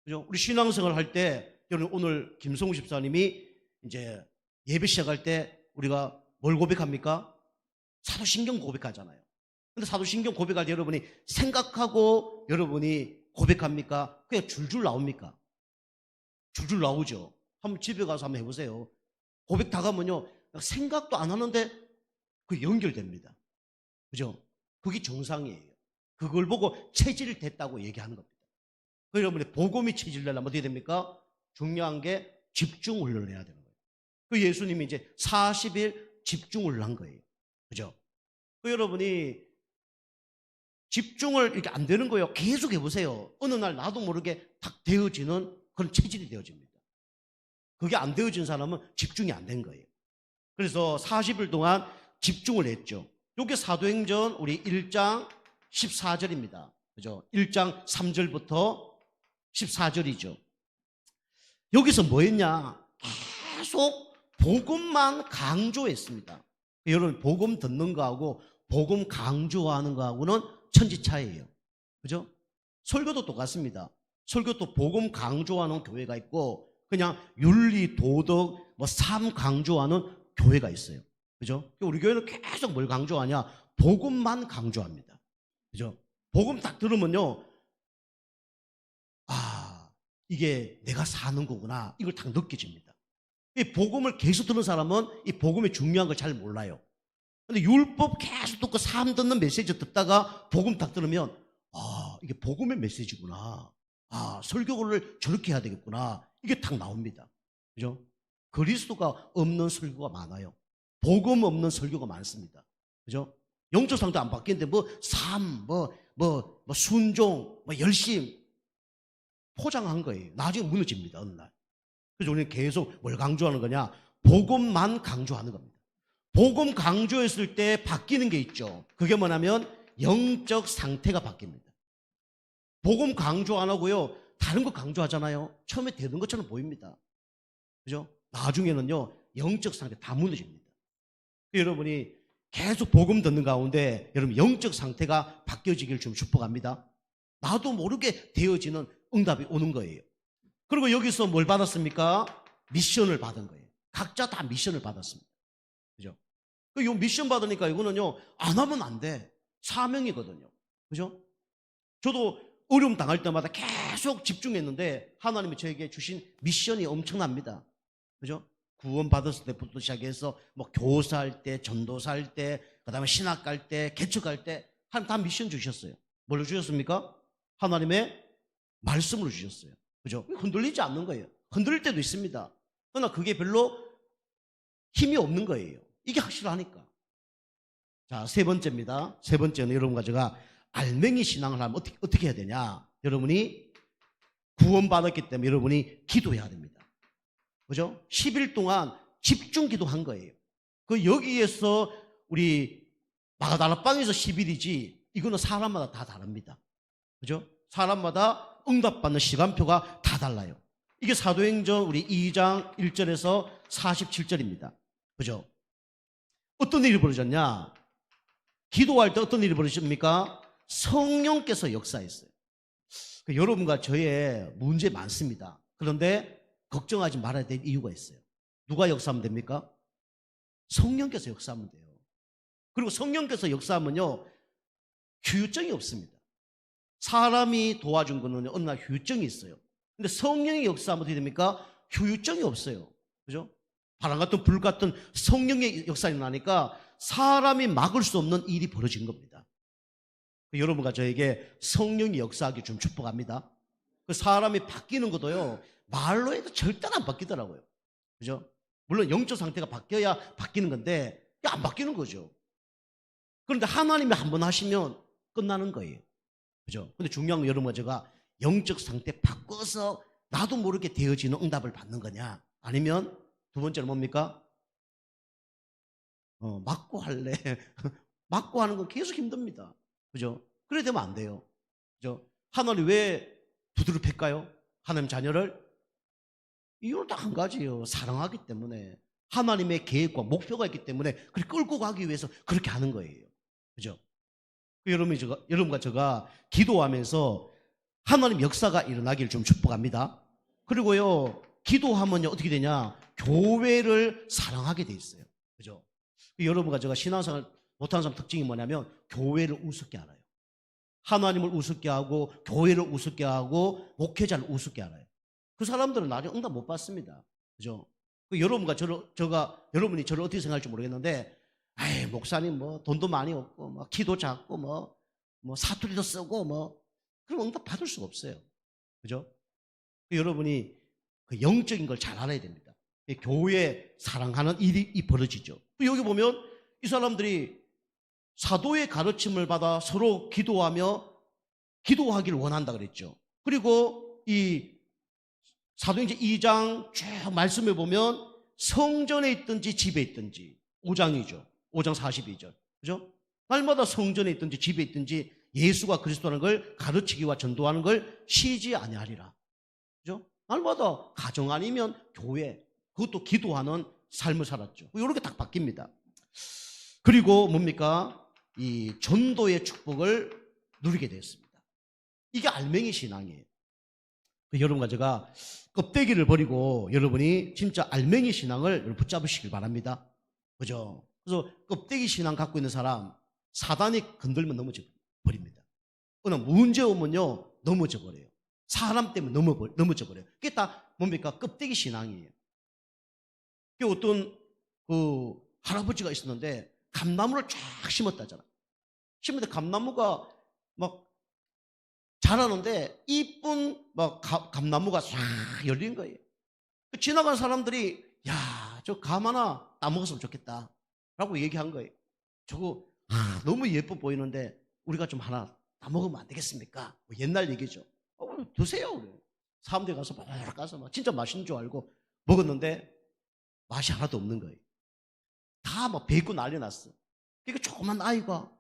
그죠? 우리 신앙생활 할 때, 여러분 오늘 김성우 집사님이 이제 예배 시작할 때 우리가 뭘 고백합니까? 사도신경 고백하잖아요. 근데 사도신경 고백할 때 여러분이 생각하고 여러분이 고백합니까? 그냥 줄줄 나옵니까? 줄줄 나오죠. 한번 집에 가서 한번 해보세요. 고백 다 가면요. 생각도 안 하는데 그게 연결됩니다. 그죠? 그게 정상이에요. 그걸 보고 체질이 됐다고 얘기하는 겁니다. 그 여러분의 복음이 체질되려면 어떻게 됩니까? 중요한 게 집중 훈련을 해야 되는 거예요. 그 예수님이 이제 40일 집중을 한 거예요. 그죠? 그 여러분이 집중을 이렇게 안 되는 거예요. 계속 해보세요. 어느 날 나도 모르게 딱 되어지는 그런 체질이 되어집니다. 그게 안 되어진 사람은 집중이 안 된 거예요. 그래서 40일 동안 집중을 했죠. 이게 사도행전 우리 1장 14절입니다. 그죠? 1장 3절부터 14절이죠. 여기서 뭐 했냐? 계속 복음만 강조했습니다. 여러분, 복음 듣는 거하고 복음 강조하는 거하고는 천지차이예요. 그죠? 설교도 똑같습니다. 설교도 복음 강조하는 교회가 있고 그냥 윤리, 도덕, 삶 강조하는 교회가 있어요. 그죠? 우리 교회는 계속 뭘 강조하냐? 복음만 강조합니다. 그죠? 복음 딱 들으면요. 이게 내가 사는 거구나. 이걸 딱 느껴집니다. 이 복음을 계속 듣는 사람은 이 복음이 중요한 걸 잘 몰라요. 근데 율법 계속 듣고 사람 듣는 메시지 듣다가 복음 딱 들으면 이게 복음의 메시지구나. 설교를 저렇게 해야 되겠구나. 이게 딱 나옵니다. 그죠? 그리스도가 없는 설교가 많아요. 복음 없는 설교가 많습니다. 그죠? 영적 상태 안 바뀌는데 삶, 순종, 열심 포장한 거예요. 나중에 무너집니다. 어느 날. 그래서 우리는 계속 뭘 강조하는 거냐? 복음만 강조하는 겁니다. 복음 강조했을 때 바뀌는 게 있죠. 그게 뭐냐면 영적 상태가 바뀝니다. 복음 강조 안 하고요. 다른 거 강조하잖아요. 처음에 되는 것처럼 보입니다. 그죠? 나중에는요. 영적 상태 다 무너집니다. 여러분이 계속 복음 듣는 가운데 여러분 영적 상태가 바뀌어지길 좀 축복합니다. 나도 모르게 되어지는 응답이 오는 거예요. 그리고 여기서 뭘 받았습니까? 미션을 받은 거예요. 각자 다 미션을 받았습니다. 그죠? 이 미션 받으니까 이거는요, 안 하면 안 돼. 사명이거든요. 그죠? 저도 어려움 당할 때마다 계속 집중했는데 하나님이 저에게 주신 미션이 엄청납니다. 그죠? 구원 받았을 때부터 시작해서 교사할 때, 전도사할 때, 그 다음에 신학 갈 때, 개척할 때, 다 미션 주셨어요. 뭘로 주셨습니까? 하나님의 말씀으로 주셨어요. 그죠? 흔들리지 않는 거예요. 흔들릴 때도 있습니다. 그러나 그게 별로 힘이 없는 거예요. 이게 확실하니까. 자, 세 번째입니다. 세 번째는 여러분과 제가 알맹이 신앙을 하면 어떻게 해야 되냐? 여러분이 구원받았기 때문에 여러분이 기도해야 됩니다. 그죠? 10일 동안 집중 기도한 거예요. 여기에서 우리 마가다락방에서 10일이지 이거는 사람마다 다 다릅니다. 그죠? 사람마다 응답받는 시간표가 다 달라요. 이게 사도행전 우리 2장 1절에서 47절입니다. 그죠? 어떤 일이 벌어졌냐? 기도할 때 어떤 일이 벌어집니까? 성령께서 역사했어요. 여러분과 저의 문제 많습니다. 그런데 걱정하지 말아야 될 이유가 있어요. 누가 역사하면 됩니까? 성령께서 역사하면 돼요. 그리고 성령께서 역사하면요, 후유증이 없습니다. 사람이 도와준 거는 어느 날 후유증이 있어요. 근데 성령의 역사하면 어떻게 됩니까? 후유증이 없어요. 그죠? 바람 같은 불 같은 성령의 역사가 일어나니까 사람이 막을 수 없는 일이 벌어진 겁니다. 여러분과 저에게 성령이 역사하기 좀 축복합니다. 사람이 바뀌는 것도요, 말로 해도 절대로 안 바뀌더라고요. 그죠? 물론 영적 상태가 바뀌어야 바뀌는 건데 안 바뀌는 거죠. 그런데 하나님이 한번 하시면 끝나는 거예요. 그죠? 근데 중요한 건 여러분과 제가 영적 상태 바꿔서 나도 모르게 되어지는 응답을 받는 거냐? 아니면 두 번째는 뭡니까? 맞고 할래. 맞고 하는 건 계속 힘듭니다. 그죠? 그래 되면 안 돼요. 그죠? 하나님 왜 부드럽할까요? 하나님 자녀를? 이유는 딱 한 가지예요. 사랑하기 때문에. 하나님의 계획과 목표가 있기 때문에 그렇게 끌고 가기 위해서 그렇게 하는 거예요. 그죠? 여러분과 제가 기도하면서 하나님 역사가 일어나기를 좀 축복합니다. 그리고요, 기도하면요, 어떻게 되냐? 교회를 사랑하게 돼 있어요. 그죠? 여러분과 제가 신앙생활 못하는 사람 특징이 뭐냐면 교회를 우습게 알아요. 하나님을 우습게 하고 교회를 우습게 하고 목회자를 우습게 알아요. 그 사람들은 나중에 응답 못 받습니다. 그죠? 여러분이 저를 어떻게 생각할지 모르겠는데, 목사님 돈도 많이 없고 키도 작고 사투리도 쓰고 그럼 응답 받을 수가 없어요. 그죠? 여러분이 그 영적인 걸 잘 알아야 됩니다. 교회 사랑하는 일이 벌어지죠. 여기 보면 이 사람들이 사도의 가르침을 받아 서로 기도하기를 원한다 그랬죠. 그리고 이 사도행전 2장 쭉 말씀해 보면 성전에 있든지 집에 있든지 5장이죠. 5장 42절. 그죠? 날마다 성전에 있든지 집에 있든지 예수가 그리스도라는 걸 가르치기와 전도하는 걸 쉬지 아니하리라. 그죠? 날마다 가정 아니면 교회, 그것도 기도하는 삶을 살았죠. 이렇게 딱 바뀝니다. 그리고 뭡니까? 이 전도의 축복을 누리게 되었습니다. 이게 알맹이 신앙이에요. 여러분과 제가 껍데기를 버리고 여러분이 진짜 알맹이 신앙을 붙잡으시길 바랍니다. 그죠? 그래서 껍데기 신앙 갖고 있는 사람, 사단이 건들면 넘어져 버립니다. 그러나 문제 오면요, 넘어져 버려요. 사람 때문에 넘어져 버려요. 그게 다 뭡니까? 껍데기 신앙이에요. 어떤 할아버지가 있었는데 감나무를 쫙 심었다잖아. 심었는데 감나무가 막 자라는데 이쁜 막 감나무가 싹 열린 거예요. 지나간 사람들이 야, 저 감 하나 따먹었으면 좋겠다 라고 얘기한 거예요. 저거 너무 예뻐 보이는데 우리가 좀 하나 따먹으면 안 되겠습니까? 뭐 옛날 얘기죠. 드세요. 그래. 사람들이 가서 막 가서 막 진짜 맛있는 줄 알고 먹었는데 맛이 하나도 없는 거예요. 다 막 베이고 난리 났어. 그러니까 조그만 아이가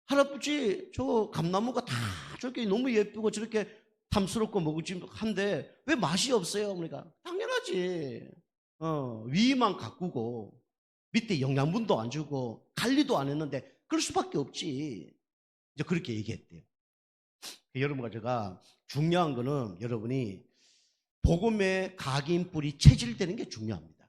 할아버지 저 감나무가 다 저렇게 너무 예쁘고 저렇게 탐스럽고 먹을지 한데 왜 맛이 없어요? 그러니까 당연하지. 위만 가꾸고 밑에 영양분도 안 주고 관리도 안 했는데 그럴 수밖에 없지. 이제 그렇게 얘기했대요. 여러분과 제가 중요한 거는 여러분이 복음의 각인뿔이 체질되는 게 중요합니다.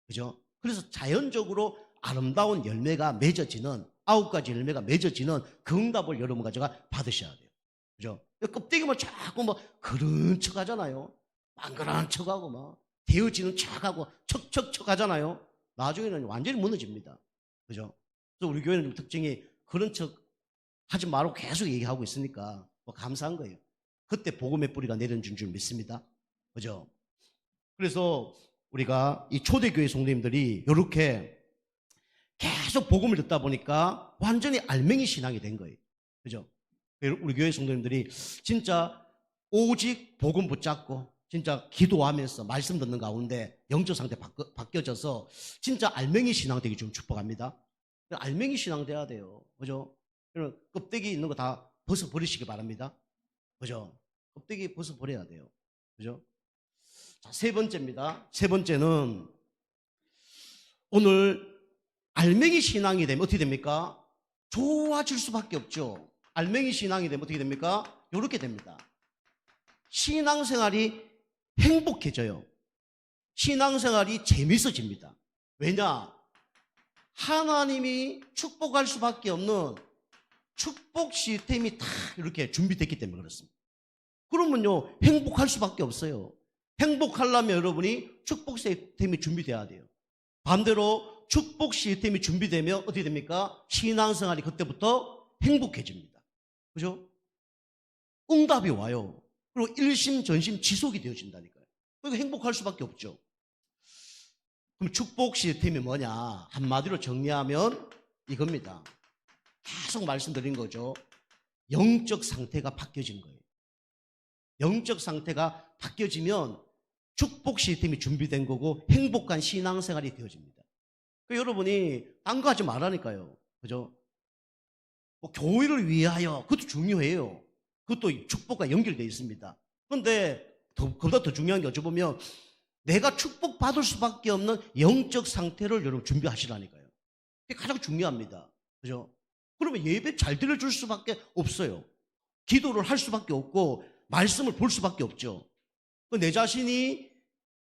그죠? 그래서 자연적으로 아름다운 열매가 맺어지는 9가지 열매가 맺어지는 그 응답을 여러분과 제가 받으셔야 돼요. 그죠? 껍데기만 자꾸 뭐 그런 척 하잖아요. 망그런 척 하고 막 되어지는 척 하고 척척척 하잖아요. 나중에는 완전히 무너집니다. 그죠? 그래서 우리 교회는 좀 특징이 그런 척 하지 말고 계속 얘기하고 있으니까 뭐 감사한 거예요. 그때 복음의 뿌리가 내려준 줄 믿습니다. 그죠? 그래서 우리가 이 초대교회 성도님들이 이렇게 계속 복음을 듣다 보니까 완전히 알맹이 신앙이 된 거예요. 그죠? 우리 교회 성도님들이 진짜 오직 복음 붙잡고 진짜 기도하면서 말씀 듣는 가운데 영적 상태 바뀌어져서 진짜 알맹이 신앙 되기 좀 축복합니다. 알맹이 신앙 돼야 돼요. 그죠? 껍데기 있는 거 다 벗어버리시기 바랍니다. 그죠? 껍데기 벗어버려야 돼요. 그죠? 자, 세 번째입니다. 세 번째는 오늘 알맹이 신앙이 되면 어떻게 됩니까? 좋아질 수밖에 없죠. 알맹이 신앙이 되면 어떻게 됩니까? 이렇게 됩니다. 신앙생활이 행복해져요. 신앙생활이 재밌어집니다. 왜냐? 하나님이 축복할 수밖에 없는 축복 시스템이 다 이렇게 준비됐기 때문에 그렇습니다. 그러면요, 행복할 수밖에 없어요. 행복하려면 여러분이 축복 시스템이 준비돼야 돼요. 반대로 축복 시스템이 준비되면 어떻게 됩니까? 신앙생활이 그때부터 행복해집니다. 그죠? 응답이 와요. 그리고 일심 전심 지속이 되어진다니까요. 그러니까 행복할 수밖에 없죠. 그럼 축복 시스템이 뭐냐? 한마디로 정리하면 이겁니다. 계속 말씀드린 거죠. 영적 상태가 바뀌어진 거예요. 영적 상태가 바뀌어지면 축복 시스템이 준비된 거고 행복한 신앙생활이 되어집니다. 그러니까 여러분이 딴 거 하지 말라니까요. 그죠? 뭐 교회를 위하여 그것도 중요해요. 그것도 축복과 연결되어 있습니다. 그런데 그보다 더 중요한 게 어찌 보면 내가 축복받을 수밖에 없는 영적 상태를 여러분 준비하시라니까요. 그게 가장 중요합니다. 그죠? 그러면 예배 잘 드려줄 수밖에 없어요. 기도를 할 수밖에 없고 말씀을 볼 수밖에 없죠. 내 자신이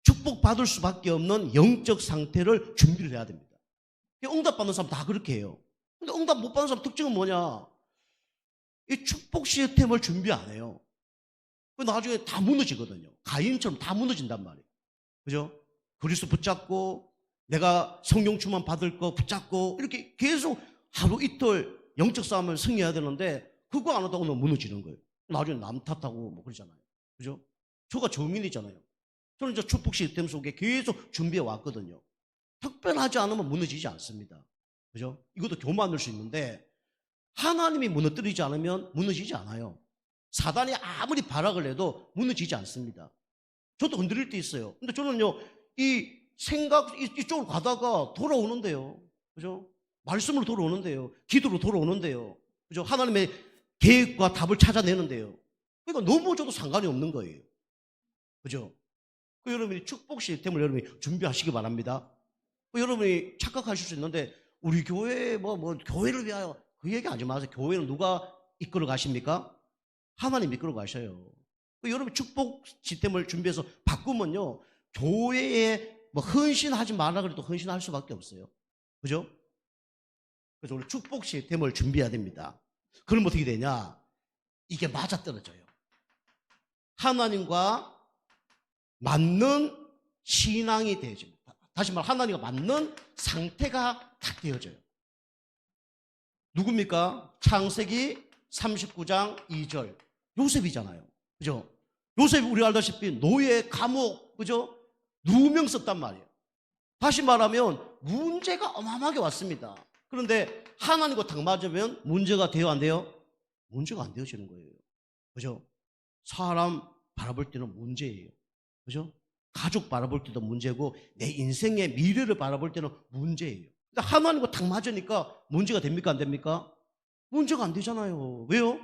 축복받을 수밖에 없는 영적 상태를 준비를 해야 됩니다. 응답받는 사람 다 그렇게 해요. 근데 응답 못 받는 사람 특징은 뭐냐? 이 축복 시스템을 준비 안 해요. 나중에 다 무너지거든요. 가인처럼 다 무너진단 말이에요. 그죠? 그리스도 붙잡고 내가 성령 충만 받을 거 붙잡고 이렇게 계속 하루 이틀 영적 싸움을 승리해야 되는데 그거 안 하다가 너무 무너지는 거예요. 나중에 남 탓하고 뭐 그러잖아요. 그죠? 저가 정인이잖아요. 저는 이제 축복 시스템 속에 계속 준비해 왔거든요. 특별하지 않으면 무너지지 않습니다. 그죠? 이것도 교만할 수 있는데 하나님이 무너뜨리지 않으면 무너지지 않아요. 사단이 아무리 발악을 해도 무너지지 않습니다. 저도 흔들릴 때 있어요. 근데 저는요, 이 생각, 이쪽으로 가다가 돌아오는데요. 그죠? 말씀으로 돌아오는데요. 기도로 돌아오는데요. 그죠? 하나님의 계획과 답을 찾아내는데요. 그러니까 넘어져도 상관이 없는 거예요. 그죠? 여러분이 축복 시스템을 여러분이 준비하시기 바랍니다. 여러분이 착각하실 수 있는데, 우리 교회, 교회를 위하여 그 얘기 하지 마세요. 교회는 누가 이끌어 가십니까? 하나님 이끌어 가셔요. 여러분 축복 시스템을 준비해서 바꾸면요, 교회에 헌신하지 말라 그래도 헌신할 수밖에 없어요. 그죠? 그래서 우리 축복 시스템을 준비해야 됩니다. 그럼 어떻게 되냐? 이게 맞아떨어져요. 하나님과 맞는 신앙이 되어집니다. 다시 말해 하나님과 맞는 상태가 딱 되어져요. 누굽니까? 창세기 39장 2절. 요셉이잖아요. 그죠? 요셉이 우리 알다시피 노예, 감옥, 그죠? 누명 썼단 말이에요. 다시 말하면 문제가 어마어마하게 왔습니다. 그런데 하나님과 딱 맞으면 문제가 돼요, 안 돼요? 문제가 안 되어지는 거예요. 그죠? 사람 바라볼 때는 문제예요. 그죠? 가족 바라볼 때도 문제고 내 인생의 미래를 바라볼 때는 문제예요. 근데 하나님과 딱 맞으니까 문제가 됩니까, 안 됩니까? 문제가 안 되잖아요. 왜요?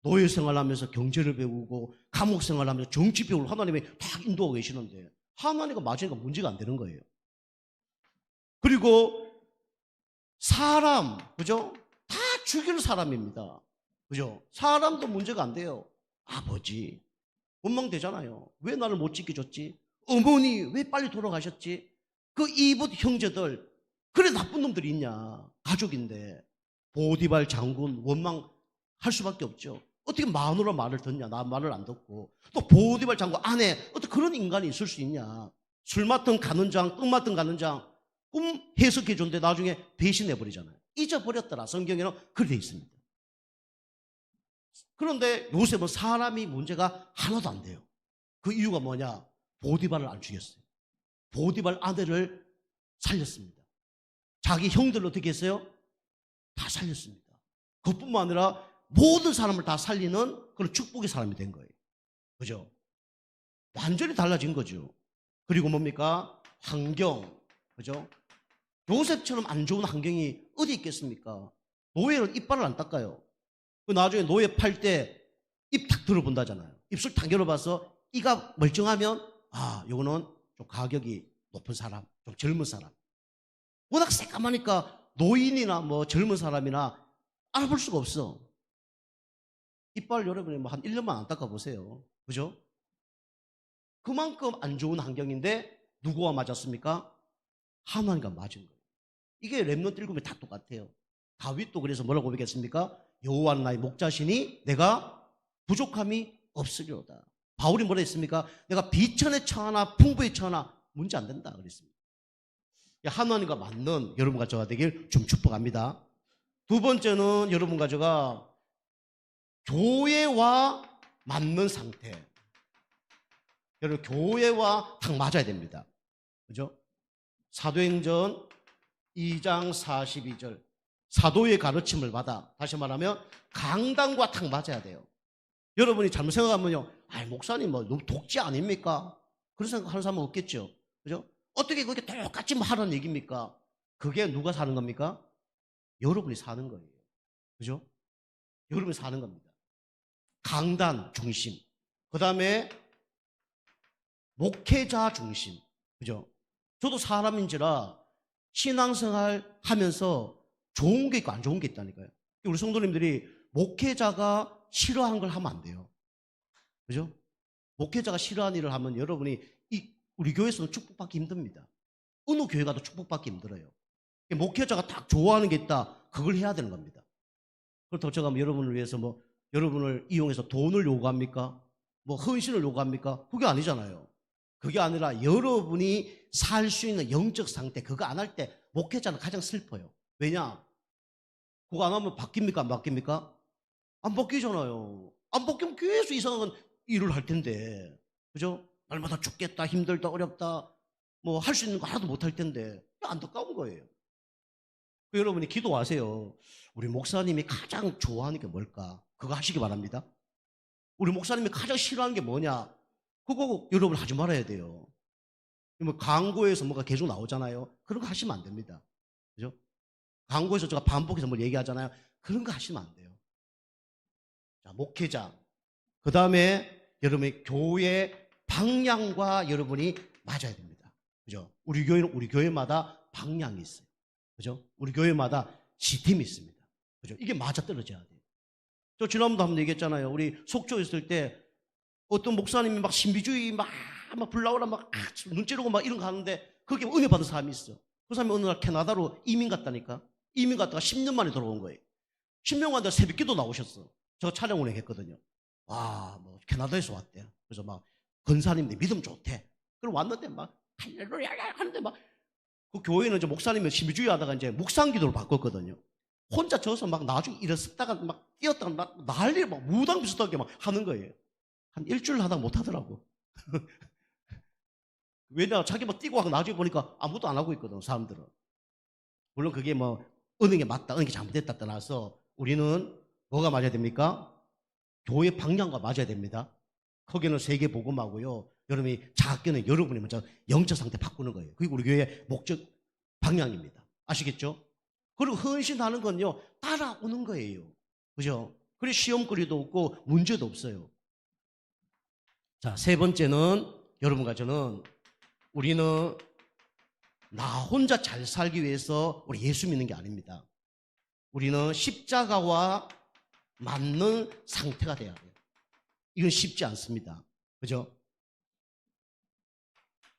노예 생활하면서 경제를 배우고 감옥 생활하면서 정치 배우고 하나님이 다 인도하고 계시는데 하나님과 맞으니까 문제가 안 되는 거예요. 그리고 사람, 그죠? 다 죽일 사람입니다. 그죠? 사람도 문제가 안 돼요. 아버지, 원망되잖아요. 왜 나를 못 지켜줬지? 어머니, 왜 빨리 돌아가셨지? 그 이웃 형제들, 그래 나쁜 놈들이 있냐? 가족인데. 보디발 장군 원망할 수밖에 없죠. 어떻게 마누라 말을 듣냐? 나 말을 안 듣고. 또 보디발 장군 아내, 어떻게 그런 인간이 있을 수 있냐? 술 맡은 가는 장, 떡 맡은 가는 장, 꿈 해석해 줬는데 나중에 배신해 버리잖아요. 잊어버렸더라. 성경에는 그렇게 돼 있습니다. 그런데 요셉은 사람이 문제가 하나도 안 돼요. 그 이유가 뭐냐? 보디발을 안 죽였어요. 보디발 아내를 살렸습니다. 자기 형들을 어떻게 했어요? 다 살렸습니다. 그뿐만 아니라 모든 사람을 다 살리는 그런 축복의 사람이 된 거예요. 그죠? 완전히 달라진 거죠. 그리고 뭡니까? 환경. 그죠? 요셉처럼 안 좋은 환경이 어디 있겠습니까? 노예는 이빨을 안 닦아요. 나중에 노예 팔 때 입 탁 들어본다잖아요. 입술 탁 열어봐서 이가 멀쩡하면 요거는 좀 가격이 높은 사람, 좀 젊은 사람. 워낙 새까마니까 노인이나 뭐 젊은 사람이나 알아볼 수가 없어. 이빨 여러분이 뭐 한 1년만 안 닦아보세요. 그죠? 그만큼 안 좋은 환경인데 누구와 맞았습니까? 하나님과 맞은 거예요. 이게 렘넌트 일곱이 다 똑같아요. 다윗도 그래서 뭐라고 고백했습니까? 여호와는 나의 목자시니 내가 부족함이 없으리로다. 바울이 뭐라 했습니까? 내가 비천에 처하나 풍부에 처하나 문제 안 된다 그랬습니다. 하나님과 맞는 여러분 가져가 되길 좀 축복합니다. 두 번째는 여러분 가져가 교회와 맞는 상태. 여러분 교회와 딱 맞아야 됩니다. 그죠? 사도행전 2장 42절 사도의 가르침을 받아, 다시 말하면 강단과 딱 맞아야 돼요. 여러분이 잘못 생각하면요, 목사님 뭐 독재 아닙니까? 그런 생각하는 사람은 없겠죠. 그죠? 어떻게 그게 똑같이 하라는 얘기입니까? 그게 누가 사는 겁니까? 여러분이 사는 거예요. 그죠? 여러분이 사는 겁니다. 강단 중심. 그 다음에 목회자 중심. 그죠? 저도 사람인지라 신앙생활 하면서 좋은 게 있고 안 좋은 게 있다니까요. 우리 성도님들이 목회자가 싫어하는 걸 하면 안 돼요. 그죠? 목회자가 싫어하는 일을 하면 여러분이 우리 교회에서는 축복받기 힘듭니다. 어느 교회 가도 축복받기 힘들어요. 목회자가 딱 좋아하는 게 있다. 그걸 해야 되는 겁니다. 그렇다고 제가 여러분을 위해서 여러분을 이용해서 돈을 요구합니까? 헌신을 요구합니까? 그게 아니잖아요. 그게 아니라 여러분이 살 수 있는 영적 상태, 그거 안 할 때 목회자는 가장 슬퍼요. 왜냐? 그거 안 하면 바뀝니까? 안 바뀝니까? 안 바뀌잖아요. 안 바뀌면 계속 이상한 일을 할 텐데. 그죠? 날마다 죽겠다, 힘들다, 어렵다, 할 수 있는 거 하나도 못 할 텐데. 안타까운 거예요. 여러분이 기도하세요. 우리 목사님이 가장 좋아하는 게 뭘까? 그거 하시기 바랍니다. 우리 목사님이 가장 싫어하는 게 뭐냐? 그거 여러분 하지 말아야 돼요. 광고에서 뭐가 계속 나오잖아요. 그런 거 하시면 안 됩니다. 그죠? 광고에서 제가 반복해서 뭘 얘기하잖아요. 그런 거 하시면 안 돼요. 자, 목회자. 그 다음에 여러분의 교회 방향과 여러분이 맞아야 됩니다. 그죠? 우리 교회는 우리 교회마다 방향이 있어요. 그죠? 우리 교회마다 시스템이 있습니다. 그죠? 이게 맞아떨어져야 돼요. 저 지난번도 한번 얘기했잖아요. 우리 속초 있을 때 어떤 목사님이 막 신비주의 막 불나오라 눈 찌르고 이런 거 하는데 그렇게 은혜 받은 사람이 있어. 그 사람이 어느 날 캐나다로 이민 갔다니까. 이민 갔다가 10년 만에 돌아온 거예요. 10년 만에 새벽기도 나오셨어. 제가 촬영 운행했거든요. 캐나다에서 왔대요. 그래서 권사님들 믿음 좋대. 그럼 왔는데 할렐루야 하는데 그 교회는 이제 목사님이 신비주의 하다가 이제 묵상 기도를 바꿨거든요. 혼자 져서 막 나중에 일어섰다가 막 뛰었다가 막 난리 막 무당 비슷하게 막 하는 거예요. 한 일주일 하다가 못 하더라고. 왜냐, 자기 막 뛰고 하고 나중에 보니까 아무것도 안 하고 있거든, 사람들은. 물론 그게 뭐 어느 게 맞다, 어느 게 잘못됐다 떠나서 우리는 뭐가 맞아야 됩니까? 교회 방향과 맞아야 됩니다. 거기는 세계 복음하고요. 여러분이 작게는 여러분이 먼저 영적 상태 바꾸는 거예요. 그게 우리 교회의 목적 방향입니다. 아시겠죠? 그리고 헌신하는 건요, 따라오는 거예요. 그죠? 그래 시험거리도 없고 문제도 없어요. 자, 세 번째는 여러분과 저는 우리는 나 혼자 잘 살기 위해서 우리 예수 믿는 게 아닙니다. 우리는 십자가와 맞는 상태가 돼야 돼요. 이건 쉽지 않습니다. 그죠?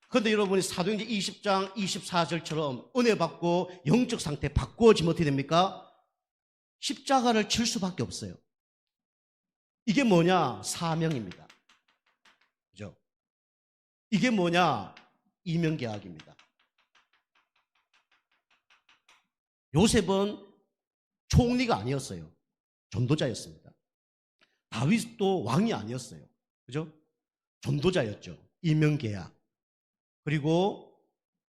그런데 여러분이 사도행전 20장 24절처럼 은혜 받고 영적 상태 바꾸어지면 어떻게 됩니까? 십자가를 칠 수밖에 없어요. 이게 뭐냐? 사명입니다. 그죠? 이게 뭐냐? 이명계약입니다. 요셉은 총리가 아니었어요. 전도자였습니다. 다윗도 왕이 아니었어요. 그죠? 전도자였죠. 이명계약. 그리고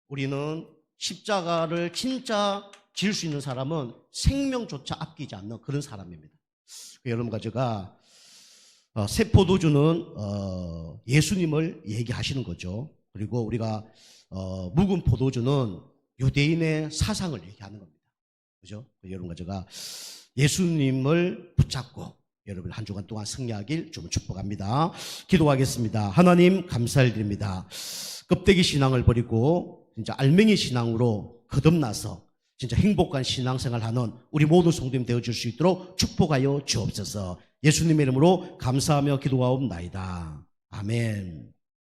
우리는 십자가를 진짜 질 수 있는 사람은 생명조차 아끼지 않는 그런 사람입니다. 여러분과 제가 새 포도주는 예수님을 얘기하시는 거죠. 그리고 우리가 묵은 포도주는 유대인의 사상을 얘기하는 겁니다. 그죠? 여러분과 제가 예수님을 붙잡고 여러분 한 주간 동안 승리하길 좀 축복합니다. 기도하겠습니다. 하나님 감사를 드립니다. 껍데기 신앙을 버리고 진짜 알맹이 신앙으로 거듭나서 진짜 행복한 신앙생활하는 우리 모든 성도님 되어줄 수 있도록 축복하여 주옵소서. 예수님의 이름으로 감사하며 기도하옵나이다. 아멘.